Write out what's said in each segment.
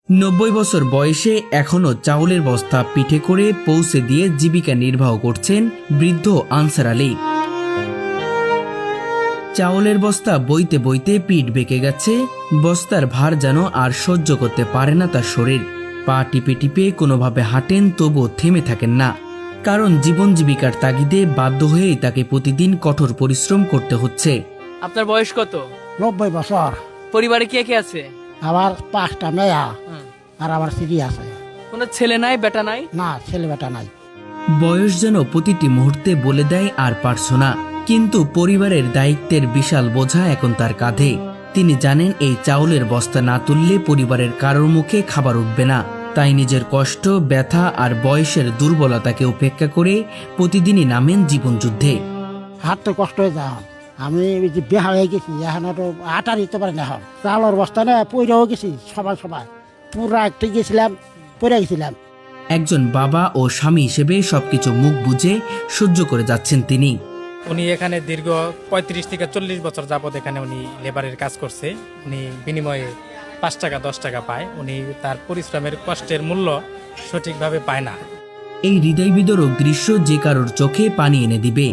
90 বছর বয়সে এখনও চাউলের বস্তা পিঠে করে পৌঁছে দিয়ে জীবিকা নির্বাহ করছেন বৃদ্ধ আনসার আলী। চাউলের বস্তা বইতে বইতে পিঠ বেঁকে গেছে, বস্তার ভার যেন আর সহ্য করতে পারে না তার শরীর। পা টিপে টিপে কোনোভাবে হাঁটেন, তবুও থেমে থাকেন না, কারণ জীবন জীবিকার তাগিদে বাধ্য হয়েই তাকে প্রতিদিন কঠোর পরিশ্রম করতে হচ্ছে। আপনার বয়স কত? 90 বছর। পরিবারে কে কে আছে? আমার 5টা মেয়া আর আমার স্ত্রী আছে। কোনো ছেলে নাই, বেটা নাই? না, ছেলে বেটা নাই। বয়স যেন প্রতিটি মুহূর্তে বলে দেয় আর পারছো না, কিন্তু পরিবারের দায়িত্বের বিশাল বোঝা এখন তার কাঁধে। তিনি জানেন এই চাউলের বস্তা না তুললে পরিবারের কারোর মুখে খাবার উঠবে না, তাই নিজের কষ্ট, ব্যথা আর বয়সের দুর্বলতাকে উপেক্ষা করে প্রতিদিনই নামেন জীবনযুদ্ধে। হাঁটতে কষ্ট হয়ে যায়। আমি ওই যে বেহা হয়ে গেছি, এখন তো আটা দিতে পারি না। এখন চাউলের বস্তা না পইরেও গেছি, সবাই পুরা একটা গেছিলাম, পড়ে গেছিলাম। একজন বাবা ও স্বামী হিসেবে সবকিছু মুখ বুঝে সহ্য করে যাচ্ছেন তিনি। উনি এখানে দীর্ঘ 35 থেকে 40 বছর যাবত এখানে উনি লেবারের কাজ করছে। উনি বিনিময়ে 5 টাকা 10 টাকা পায়। উনি তার পরিশ্রমের কষ্টের মূল্য সঠিকভাবে পায় না। এই হৃদয় বিদারক দৃশ্য যে কারোর চোখে পানি এনে দিবে।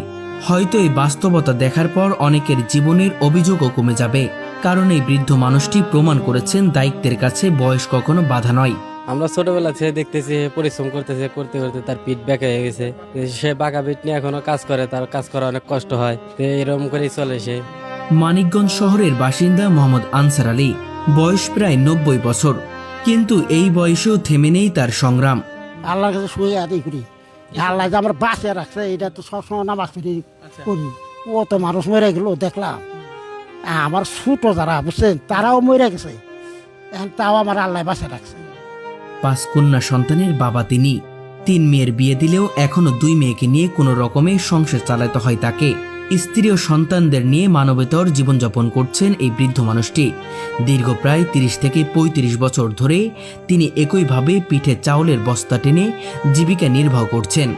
হয়তো এই বাস্তবতা দেখার পর অনেকের জীবনের অভিযোগও কমে যাবে, কারণ এই বৃদ্ধ মানুষটি প্রমাণ করেছেন দায়িত্বের কাছে বয়স কখনো বাধা নয়। আমরা ছোটবেলা থেকে দেখতেছি পরিশ্রম করতেছে, করতে করতে তার পিঠ বেঁকে হয়ে গেছে। সে বাঁকা পিঠ নিয়ে এখনো কাজ করে, তার কাজ করা অনেক কষ্ট হয়। এরকম করেই চলে সে। মানিকগঞ্জ শহরের বাসিন্দা মোহাম্মদ আনসার আলী, বয়স প্রায় 90 বছর, কিন্তু এই বয়সেও থেমে নেই তার সংগ্রাম। আল্লাহর কাছে শুয়ে আদায় করি, আল্লাহ যে আমার বাঁচে রাখছে, এটা তো সবসময় নামাজ পড়ি করি। ও তো মানুষ মরে গেল দেখলাম, আমার ছোট যারা বুঝছেন তারাও মরে গেছে, এখন তাও আমার আল্লাহ বাঁচে রাখছে। 5 কন্যা সন্তানের বাবা তিনি। 3 মেয়ের বিয়ে দিলেও এখনো 2 মেয়েকে নিয়ে কোনো রকমে সংসার চালাতে হয় তাকে। স্ত্রী ও সন্তানদের নিয়ে মানবেতর জীবনযাপন করছেন এই বৃদ্ধ মানুষটি। দীর্ঘ প্রায় 30 থেকে 35 বছর ধরে তিনি একইভাবে পিঠে চাউলের বস্তা টেনে জীবিকা নির্বাহ করছেন।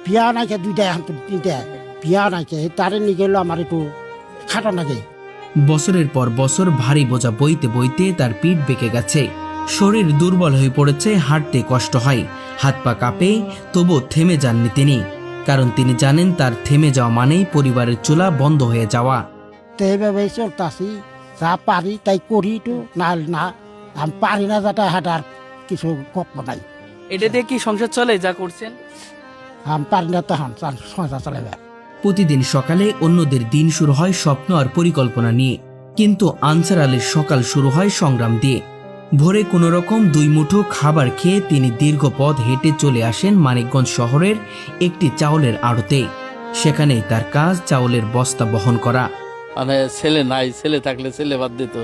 বিয়া নাকি 2টা, এখন তো 3টা। বিয়া নাকি তারে নিয়ে গেল আমার একটু খাটো নাকি। বছরের পর বছর ভারী বোঝা বইতে বইতে তার পিঠ বেঁকে গেছে, শরীর দুর্বল হয়ে পড়েছে, হাঁটতে কষ্ট হয়, হাত পা কাঁপে, তবু থেমে যাননি তিনি, কারণ তিনি জানেন তার থেমে যাওয়া মানেই পরিবারের চুলা বন্ধ হয়ে যাওয়া। তো এইভাবে চলতেছি, যা পারি তাই করি, একটু না না আমি পারি না, যাটা হাঁটার কিছু গপ্প নাই। এটা দিয়ে কি সংসার চলে যা করছেন? আমি পারি না, তখন সংসার চালাবে। প্রতিদিন সকালে অন্যদের দিন শুরু হয় স্বপ্ন আর পরিকল্পনা নিয়ে, কিন্তু আনসার আলীর সকাল শুরু হয় সংগ্রাম দিয়ে। ভোরে কোনো রকম 2 মুঠো খাবার খেয়ে তিনি দীর্ঘ পথ হেঁটে চলে আসেন মানিকগঞ্জ শহরের একটি চাউলের আড়তে। সেখানেই তার কাজ চাউলের বস্তা বহন করা। মানে ছেলে নাই, ছেলে থাকলে ছেলে বাদ দিত।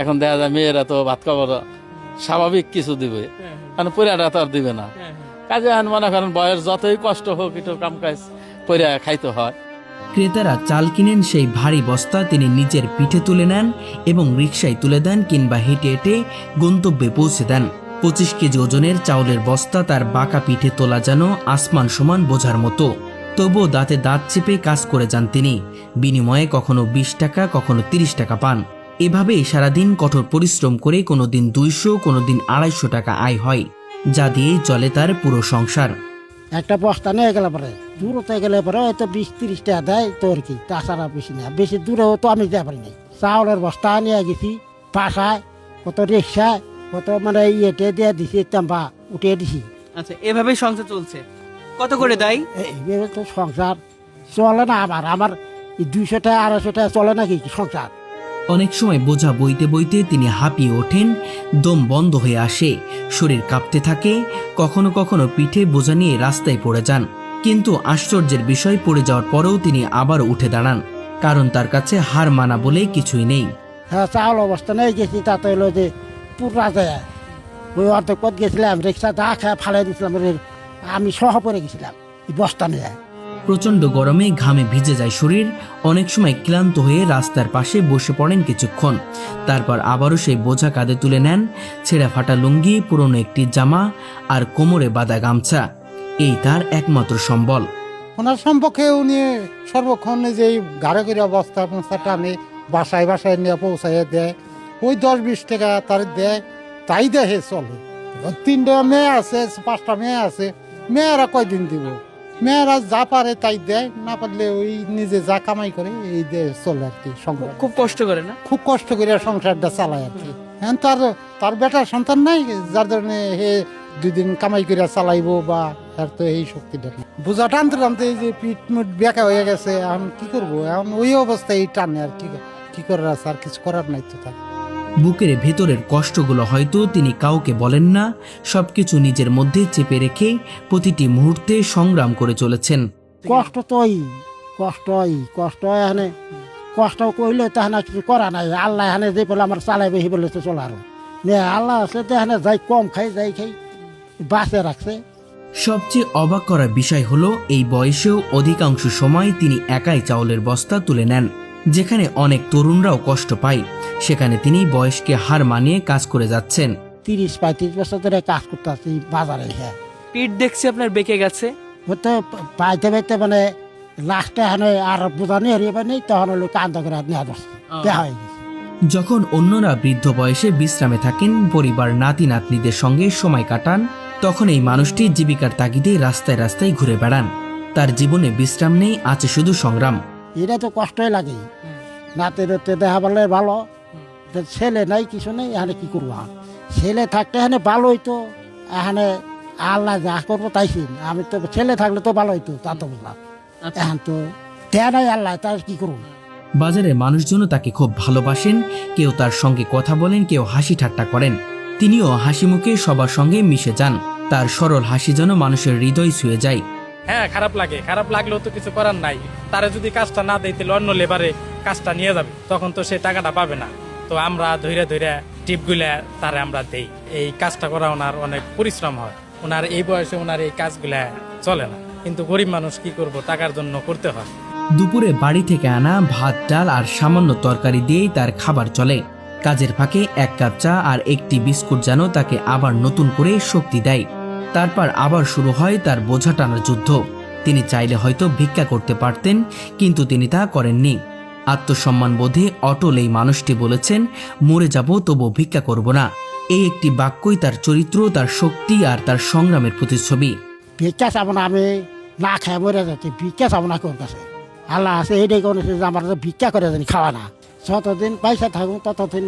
এখন দেখা যায় মেয়েরা তো ভাত খাবার স্বাভাবিক কিছু দিবে, মানে পরিয়াটা তো আর দিবে না। কাজে মনে করেন বয়স যতই কষ্ট হোক, একটু কাম কাজ পরিয়া খাইতে হয়। ক্রেতারা চাল কিনেন সেই ভারী বস্তা তিনি নিজের পিঠে তুলে নেন এবং রিকশায় তুলে দেন কিংবা হেঁটে হেঁটে গন্তব্যে পৌঁছে দেন। 25 কেজি ওজনের চাউলের বস্তা তার বাঁকা পিঠে তোলা যেন আসমান সমান বোঝার মতো, তবুও দাঁতে দাঁত চেপে কাজ করে যান তিনি। বিনিময়ে কখনো 20 টাকা, কখনো 30 টাকা পান। এভাবেই সারাদিন কঠোর পরিশ্রম করে কোনোদিন 200, কোনোদিন 250 টাকা আয় হয়, যা দিয়েই চলে তার পুরো সংসার। একটা বস্তা নিয়ে গেলে পরে, দূরতে গেলে পরে হয়তো 20-30 টাকা দেয়, তো আর কি, তাছাড়া বেশি না। বেশি দূরেও তো আমি যেতে পারি নাই। চাউলের বস্তা নিয়ে গেছি বাসায়, কত রিক্সায়, কত মানে ইয়েতে দিয়ে দিছি, চাম্পা উঠিয়ে দিছি। আচ্ছা, এভাবেই সংসার চলছে। কত করে দেয়? এইভাবে তো সংসার চলে না। আমার এই 200 টাকা 250 টাকা চলে নাকি সংসার। অনেক সময় বোঝা বইতে বইতে তিনি হাঁপিয়ে ওঠেন, দম বন্ধ হয়ে আসে, শরীর কাঁপতে থাকে, কখনো কখনো পিঠে বোঝা নিয়ে রাস্তায় পড়ে যান। কিন্তু আশ্চর্যের বিষয়, পড়ে যাওয়ার পরেও তিনি আবার উঠে দাঁড়ান, কারণ তার কাছে হার মানা বলে কিছুই নেই। হ্যাঁ, চাউল অবস্থা নিয়ে গেছি, তাতে হলো যে পুরা যায়। ওই অর্ধেক পথ গেছিলাম, রিক্সা দা খেয়ে ফালাই দিয়েছিলাম, আমি সহ পরে গেছিলাম এই বস্তা নিয়ে। প্রচণ্ড গরমে ঘামে ভিজে যায় শরীর, অনেক সময় ক্লান্ত হয়ে রাস্তার পাশে বসে পড়েন কিছুক্ষণ, তারপর আবারও সেই বোঝা কাঁধে তুলে নেন। ছেঁড়া ফাটা লুঙ্গি, পুরনো একটি জামা আর কোমরে বাঁধা গামছা, এই তার একমাত্র সম্বল। ওনার সম্পর্কে উনি সর্বক্ষণ যে গাড়ি করে বস্তা পৌঁছাটা আমি বাসায় বাসায় নিয়ে পৌঁছাইয়ে দেয়। ওই 10-20 টাকা তার দেয়, তাই দেখে চলে। ও 3টা মেয়ে আছে, 5টা মেয়ে আছে, মেয়েরা কয়দিন দিব? মেয়েরা যা পারে তাই দেয়, না পারলে ওই নিজে যা কামাই করে এই দিয়ে চলে আর কি সংসার। খুব কষ্ট করে না? খুব কষ্ট করে সংসারটা চালায় আর কি। হ্যাঁ, তার বেটার সন্তান নাই, যার জন্য হে 2 দিন কামাই করে চালাইবো, বা আর তো এই শক্তিটা নেই। বোঝা টানতে টানতে এই যে পিঠ মুঠ বেঁকা হয়ে গেছে, এখন কি করবো? এখন ওই অবস্থায় এই টানে আর কি করার আছে, আর কিছু করার নাই তো তার। বুকের ভেতরের কষ্টগুলো হয়তো তিনি কাউকে বলেন না, সবকিছু নিজের মধ্যে চেপে রেখে প্রতিটি মুহূর্তে সংগ্রাম করে চলেছেন। কষ্ট তো কষ্ট এখানে কষ্ট করলে তো এখানে কিছু করা নাই। আল্লাহ এখানে যে বলে আমার চালাইবে সেই বলে তো চলে আরো আল্লাহ আছে তো এখানে যাই কম খাই যাই খাই বাঁচে রাখছে। সবচেয়ে অবাক করার বিষয় হলো এই বয়সেও অধিকাংশ সময় তিনি একাই চাউলের বস্তা তুলে নেন। যেখানে অনেক তরুণরাও কষ্ট পায়, সেখানে তিনি বয়সকে হার মানিয়ে কাজ করে যাচ্ছেন। 30-35 বছর ধরে কাজ করতে আছি বাজারে। হ্যাঁ, পিঠ দেখছি আপনার বেঁকে গেছে। হয়তো পাইতে পাইতে মানে লাস্টে এখানে আর বোঝা নিয়ে হারিয়ে নেই, তখন হলো কান্দা করে নেওয়া যাচ্ছে হয়ে গেছে। যখন অন্যরা বৃদ্ধ বয়সে বিশ্রামে থাকেন, পরিবার নাতি নাতনিদের সঙ্গে সময় কাটান, তখন এই মানুষটি জীবিকার তাগিদে রাস্তায় রাস্তায় ঘুরে বেড়ান। তার জীবনে বিশ্রাম নেই, আছে শুধু সংগ্রাম। এটা তো কষ্টই লাগে। নাতে রতে দেখা বললে ভালো, ছেলে নাই কিছু নেই, এখানে কি করবো? ছেলে থাকতে এখানে ভালো হইতো, এখানে আল্লাহ যা করবো তাইছি। আমি তো ছেলে থাকলে তো ভালো হইতো, তা তো বুঝলাম। এখন তো দেয়া নাই আল্লাহ, তার কি করবো? বাজারের মানুষজনও তাকে খুব ভালোবাসেন, কেউ তার সঙ্গে কথা বলেন, কেউ হাসি ঠাট্টা করেন। তিনিও হাসি মুখে সবার সঙ্গে মিশে যান। তার সরল হাসি যেন মানুষের হৃদয় ছুঁয়ে যায়। হ্যাঁ, খারাপ লাগে, খারাপ লাগলেও তো কিছু করার নাই। তারা যদি কাজটা না দেয় তাহলে অন্য লেবারে কাজটা নিয়ে যাবে, তখন তো সে টাকাটা পাবে না। তো আমরা ধৈর্য টিপগুলা তারা আমরা দেই। এই কাজটা করা ওনার অনেক পরিশ্রম হয়। ওনার এই বয়সে ওনার এই কাজগুলা চলে না, কিন্তু গরিব মানুষ কি করব, টাকার জন্য করতে হয়। দুপুরে বাড়ি থেকে আনা ভাত ডাল আর সামান্য তরকারি দিয়েই তার খাবার চলে। কাজের ফাঁকে 1 কাপ চা আর একটি বিস্কুট যেন তাকে আবার নতুন করে শক্তি দেয়। তারপর আবার শুরু হয় তার বোঝা টানার যুদ্ধ। তিনি চাইলে হয়তো ভিক্ষা করতে পারতেন, কিন্তু তিনি তা করেননি। আত্মসম্মান বোধে অটল এই মানুষটি বলেছেন, মরে যাব তবু ভিক্ষা করব না। এই একটি বাক্যই তার চরিত্র, তার শক্তি আর তার সংগ্রামের প্রতিচ্ছবি। ভিক্ষা চাবো না, আমি না খাই মরে যাচ্ছি, ভিক্ষা চাবো না কোন কাছে। আল্লাহ আছে এইটাই করেছে যে আমার ভিক্ষা করে জানি খাওয়া না। যতদিন পয়সা থাকুন ততদিন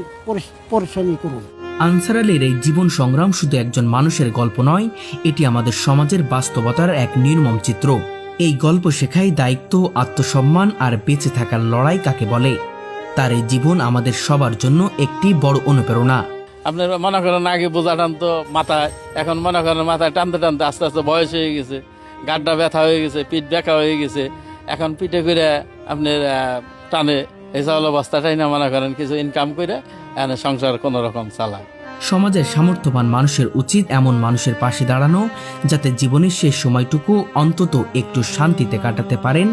পরিশ্রমী করুন। আনসার আলীর এই জীবন সংগ্রাম শুধু একজন মানুষের গল্প নয়, এটি আমাদের সমাজের বাস্তবতার এক নির্মম চিত্র। এই গল্প শেখায় দায়িত্ব, আত্মসম্মান আর বেঁচে থাকার লড়াই কাকে বলে। তার এই জীবন আমাদের সবার জন্য একটি বড় অনুপ্রেরণা। আপনার মনে করেন আগে বোঝা টানতো মাথায়, এখন মনে করেন মাথায় টানতে টানতে আস্তে আস্তে বয়স হয়ে গেছে, গাড্ডা ব্যথা হয়ে গেছে, পিঠ ব্যথা হয়ে গেছে। এখন পিঠে করে আপনার টানে এই চাউল অবস্থাটাই না মনে করেন কিছু ইনকাম করে সংসার কোনো রকম চালায়। সমাজের সামর্থ্যবান মানুষের উচিত এমন মানুষের পাশে দাঁড়ানো, যাতে জীবনের শেষ সময়টুকু অন্তত একটু শান্তিতে কাটাতে পারেন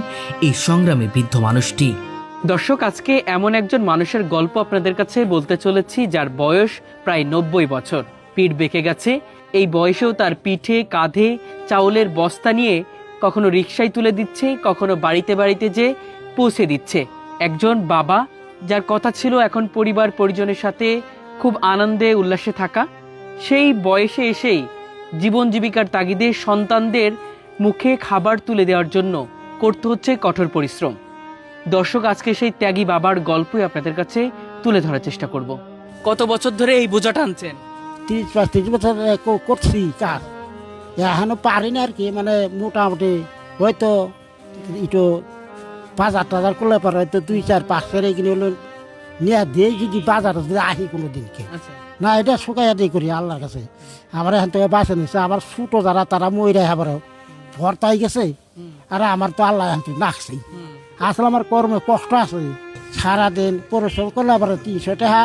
এই সংগ্রামে বৃদ্ধ মানুষটি। দর্শক, আজকে এমন একজন মানুষের গল্প আপনাদের কাছে বলতে চলেছি, যার বয়স প্রায় 90 বছর। পিঠ বেঁকে গেছে, এই বয়সেও তার পিঠে কাঁধে চাউলের বস্তা নিয়ে কখনো রিকশায় তুলে দিচ্ছে, কখনো বাড়িতে বাড়িতে যে পৌঁছে দিচ্ছে। একজন বাবা, যার কথা ছিল এখন পরিবার পরিজনের সাথে খুব আনন্দে উল্লাসে থাকা, সেই বয়সে এসেই জীবন জীবিকার তাগিদে সন্তানদের মুখে খাবার তুলে দেওয়ার জন্য করতে হচ্ছে কঠোর পরিশ্রম। দর্শক, আজকে সেই ত্যাগী বাবার গল্পই আপনাদের কাছে তুলে ধরার চেষ্টা করব। কত বছর ধরে এই বোঝা টানছেন? 30-35 বছর করছি কাজ, এখনো পারি না আর কি। মানে মোটামুটি হয়তো একটু বাজার টাজার করলে পরে হয়তো 2-4-5 ফের এগুলো হলো নিয়ে দিয়ে যদি বাজার আহি কোনো দিনকে না, এটা শুকাইয়া দিয়ে করি আল্লাহর কাছে। আমার এখান থেকে বাঁচে নিচ্ছে। আমার ছোটো যারা তারা ময়রা আবার ভর্তাই গেছে, আর আমার তো আল্লাহ এখান থেকে নাকছেই। আসলে আমার কর্মে কষ্ট আছে, সারাদিন পরিশ্রম করলে আবার 300 টাকা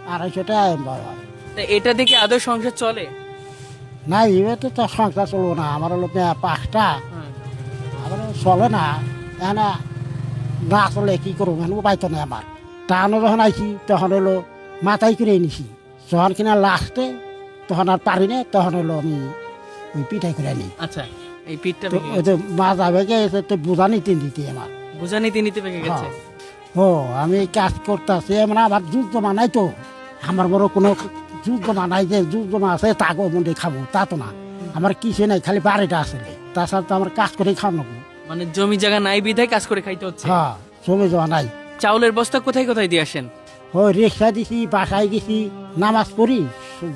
250 টাকা এটা দেখে আদৌ সংসার চলে না। এবার তো সংসার চলবো না, আমার হলো 5টা, আমার চলে না। এখানে না চলে কি করবো, উপায় তো নেই আমার। টানো যখন আইছি তখন হলো মাথায় করে নিছি, যখন কিনা লাস্টে তখন আর পারি না, তখন হলো আমি ওই পিঠাই করে নিই। আচ্ছা, এই পিঠটা ওই তো মাজা ভেঙে গেছে, তো বোঝা নিতে দিতে আমার বোঝা নিতে নিতে ভেঙে গেছে। ও আমি কাজ করতেছি, মানে আমার যুদ্ধ মানাই তো, আমার বড় কোনো যোজনা নাই যে যোজনা আছে তাকে মধ্যে খাবো তা তো না। আমার কিছু নাই, খালি বাড়িটা আছে, তাছাড়া তো আমার কাজ করে খাওয়ানো। মানে জমি জায়গা নাই বিধায় কাজ করে খাইতে হচ্ছে। হ্যাঁ, জমে যাওয়া নাই। চাউলের বস্তা কোথায় কোথায় দিয়ে আসেন? ওই রিক্সা দিছি, বাসায় গেছি, নামাজ পড়ি,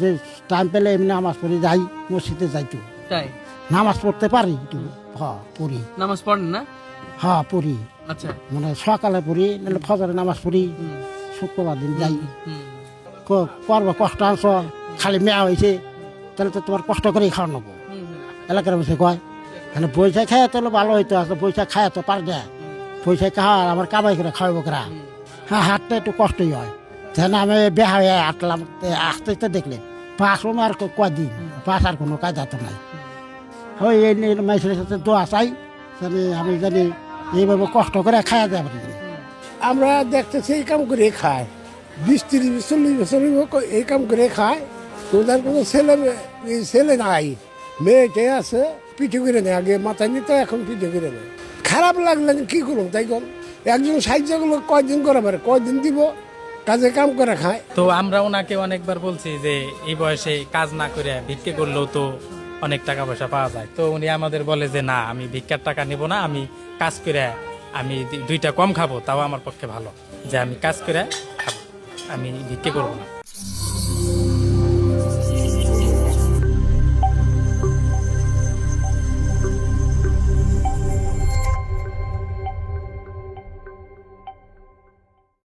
যে টাইম পেলে এমনি নামাজ পড়ি, যাই মসজিদে যাইতো, তাই নামাজ পড়তে পারি একটু। হ্যাঁ পড়ি, নামাজ পড়েন না? হ্যাঁ পড়ি, আচ্ছা। মানে সকালে পড়ি, নাহলে ফজরে নামাজ পড়ি, শুক্রবার দিন যাই। করবো কষ্ট আনছ, খালি মেয়া হয়েছে, তাহলে তো তোমার কষ্ট করেই খাওয়া নেবো। এলাকার বসে কয় মানে পয়সা খায় তাহলে ভালো হইতো, আসলে পয়সা খায় তো পার দেয়, পয়সা খাওয়া আমার কামাই করে খাওয়াবো করা। হ্যাঁ, হাঁটতে একটু কষ্টই হয়। যেন আমি বেহা হয়ে হাঁটলাম, আসতে তো দেখলেন পাশ আর কদিন পাশ আর কোনো কাজ তো নাই। ওই এই মাইসের সাথে দোয়া চাই, জানি আমি জানি এইভাবে কষ্ট করে খাওয়া যায় পারি। আমরা দেখতেছি এই কাম করে খায়, 20-30-40 বছর এই কাম করে খায়। তোদের কোনো ছেলে নাই, মেয়েটে আছে, পিঠে করে নেয়, আগে মাথায় নিত, এখন পিঠে করে নেয়। খারাপ লাগলে কি করুন তাই কর, একজন সাহায্য করলো কয়দিন করে পারে, কয়দিন দিব, কাজে কাম করে খায়। তো আমরা ওনাকে অনেকবার বলছি যে এই বয়সে কাজ না করে ভিক্ষে করলেও তো অনেক টাকা পয়সা পাওয়া যায়। তো উনি আমাদের বলে যে না, আমি ভিক্ষার টাকা নিব না, আমি কাজ করে আমি 2টা কম খাবো, তাও আমার পক্ষে ভালো, যে আমি কাজ করে খাবো, আমি ভিক্ষে করবো না।